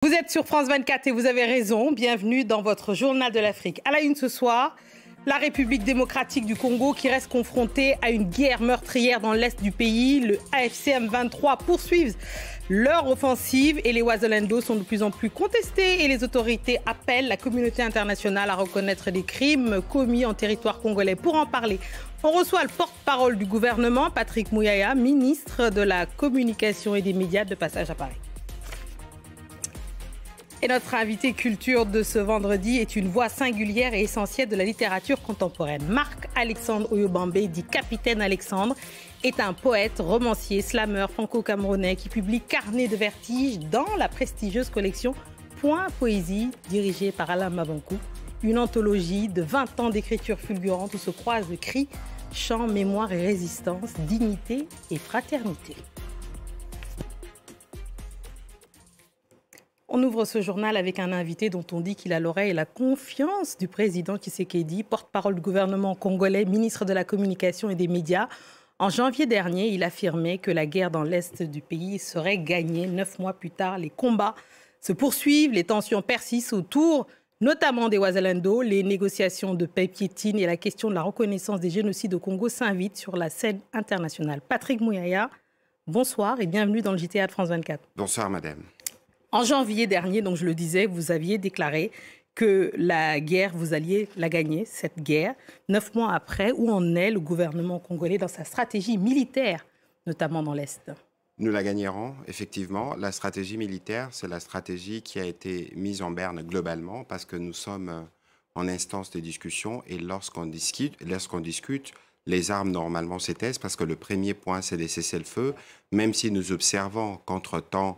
Vous êtes sur France 24 et vous avez raison. Bienvenue dans votre journal de l'Afrique. À la une ce soir, la République démocratique du Congo qui reste confrontée à une guerre meurtrière dans l'est du pays. Le AFC M23 poursuivent leur offensive et les Wazalendo sont de plus en plus contestés et les autorités appellent la communauté internationale à reconnaître les crimes commis en territoire congolais. Pour en parler, on reçoit le porte-parole du gouvernement, Patrick Muyaya, ministre de la Communication et des Médias, de passage à Paris. Et notre invité culture de ce vendredi est une voix singulière et essentielle de la littérature contemporaine. Marc-Alexandre Oyobambe, dit Capitaine Alexandre, est un poète, romancier, slameur franco-camerounais qui publie Carnet de vertige dans la prestigieuse collection Point Poésie, dirigée par Alain Mabankou. Une anthologie de 20 ans d'écriture fulgurante où se croisent cris, chants, mémoire et résistance, dignité et fraternité. On ouvre ce journal avec un invité dont on dit qu'il a l'oreille et la confiance du président Tshisekedi, porte-parole du gouvernement congolais, ministre de la Communication et des Médias. En janvier dernier, il affirmait que la guerre dans l'est du pays serait gagnée. 9 mois plus tard, les combats se poursuivent, les tensions persistent autour, notamment des Wazalendo. Les négociations de paix piétinent et la question de la reconnaissance des génocides au Congo s'invite sur la scène internationale. Patrick Muyaya, bonsoir et bienvenue dans le JTA de France 24. Bonsoir, madame. En janvier dernier, donc je le disais, vous aviez déclaré que la guerre, vous alliez la gagner, cette guerre. 9 mois après, où en est le gouvernement congolais dans sa stratégie militaire, notamment dans l'Est? Nous la gagnerons, effectivement. La stratégie militaire, c'est la stratégie qui a été mise en berne globalement parce que nous sommes en instance de discussion et lorsqu'on discute, les armes normalement s'étaisent parce que le premier point, c'est des cessez-le-feu, même si nous observons qu'entre-temps,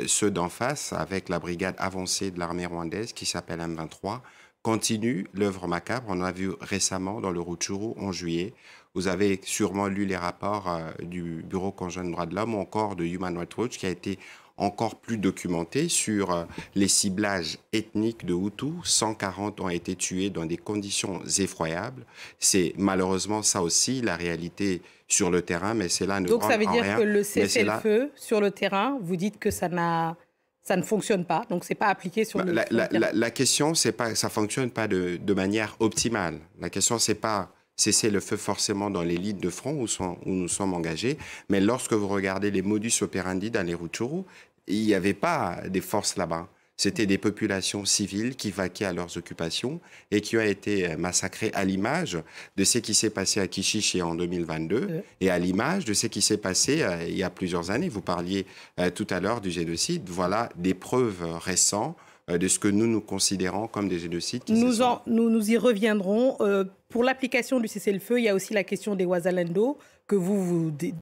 ceux d'en face, avec la brigade avancée de l'armée rwandaise qui s'appelle M23, continuent l'œuvre macabre. On a vu récemment dans le Rutshuru en juillet. Vous avez sûrement lu les rapports du Bureau conjoint des droits de l'homme ou encore de Human Rights Watch qui a été encore plus documenté sur les ciblages ethniques de Hutus. 140 ont été tués dans des conditions effroyables. C'est malheureusement ça aussi la réalité sur le terrain, mais c'est là ne Donc ça veut dire rien, que le cessez-le-feu sur le terrain, vous dites que ça ne fonctionne pas, donc c'est pas appliqué sur le terrain. La question, c'est pas ça fonctionne pas de manière optimale. La question, c'est pas cesser le feu forcément dans les lignes de front où nous sommes engagés, mais lorsque vous regardez les modus operandi dans les Rutshuru, il n'y avait pas des forces là-bas. C'était des populations civiles qui vaquaient à leurs occupations et qui ont été massacrées à l'image de ce qui s'est passé à Kishishi en 2022 et à l'image de ce qui s'est passé il y a plusieurs années. Vous parliez tout à l'heure du génocide. Voilà des preuves récentes de ce que nous considérons comme des génocides. Nous y reviendrons. Pour l'application du cessez-le-feu, il y a aussi la question des Wazalendo que vous